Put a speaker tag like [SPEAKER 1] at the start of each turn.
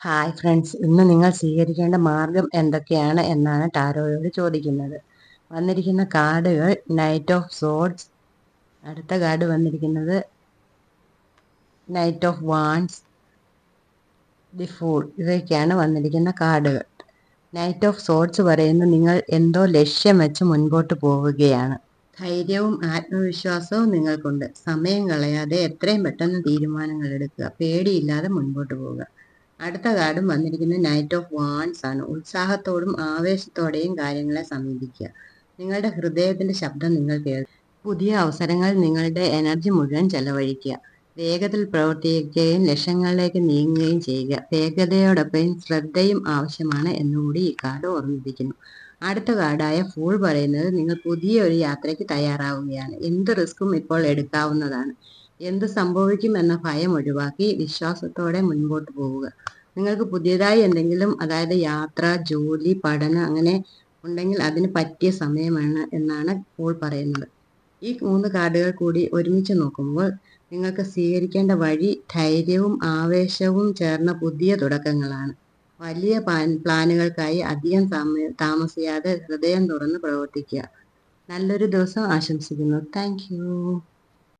[SPEAKER 1] Hi friends, ഇന്ന് നിങ്ങൾ സ്വീകരിക്കേണ്ട മാർഗം എന്തൊക്കെയാണ് എന്നാണ് ടാരോയോട് ചോദിക്കുന്നത്. വന്നിരിക്കുന്ന കാർഡുകൾ നൈറ്റ് ഓഫ് സോർഡ്സ്, അടുത്ത കാർഡ് വന്നിരിക്കുന്നത് knight of wands, the fool. ഇതൊക്കെയാണ് വന്നിരിക്കുന്ന കാർഡുകൾ. നൈറ്റ് ഓഫ് സോർഡ്സ് പറയുന്നു നിങ്ങൾ എന്തോ ലക്ഷ്യം വെച്ച് മുൻപോട്ട് പോവുകയാണ്. ധൈര്യവും ആത്മവിശ്വാസവും നിങ്ങൾക്കുണ്ട്. സമയം കളയാതെ എത്രയും പെട്ടെന്ന് തീരുമാനങ്ങൾ എടുക്കുക. പേടിയില്ലാതെ മുൻപോട്ട് പോവുക. അടുത്ത കാർഡും വന്നിരിക്കുന്നത് നൈറ്റ് ഓഫ് വാൻഡ്സ് ആണ്. ഉത്സാഹത്തോടും ആവേശത്തോടെയും കാര്യങ്ങളെ സമീപിക്കുക. നിങ്ങളുടെ ഹൃദയത്തിന്റെ ശബ്ദം നിങ്ങൾ കേൾക്കുക. പുതിയ അവസരങ്ങൾ നിങ്ങളുടെ എനർജി മുഴുവൻ ചെലവഴിക്കുക. വേഗത്തിൽ പ്രവർത്തിക്കുകയും ലക്ഷ്യങ്ങളിലേക്ക് നീങ്ങുകയും ചെയ്യുക. വേഗതയോടൊപ്പം ശ്രദ്ധയും ആവശ്യമാണ് എന്നുകൂടി ഈ കാർഡ് ഓർമ്മിപ്പിക്കുന്നു. അടുത്ത കാർഡായ ഫൂൾ പറയുന്നത് നിങ്ങൾ പുതിയ ഒരു യാത്രയ്ക്ക് തയ്യാറാവുകയാണ്. എന്ത് റിസ്ക്കും ഇപ്പോൾ എടുക്കാവുന്നതാണ്. എന്ത് സംഭവിക്കും എന്ന ഭയം ഒഴിവാക്കി വിശ്വാസത്തോടെ മുൻപോട്ട് പോവുക. നിങ്ങൾക്ക് പുതിയതായി എന്തെങ്കിലും, അതായത് യാത്ര, ജോലി, പഠനം അങ്ങനെ ഉണ്ടെങ്കിൽ അതിന് പറ്റിയ സമയമാണ് എന്നാണ് ഫൂൾ പറയുന്നത്. ഈ 3 കാർഡുകൾ കൂടി ഒരുമിച്ച് നോക്കുമ്പോൾ നിങ്ങൾക്ക് സ്വീകരിക്കേണ്ട വഴി ധൈര്യവും ആവേശവും ചേർന്ന പുതിയ തുടക്കങ്ങളാണ്. വലിയ പ്ലാനുകൾക്കായി അധികം താമസിയാതെ ഹൃദയം തുറന്ന് പ്രവർത്തിക്കുക. നല്ലൊരു ദിവസം ആശംസിക്കുന്നു. Thank you.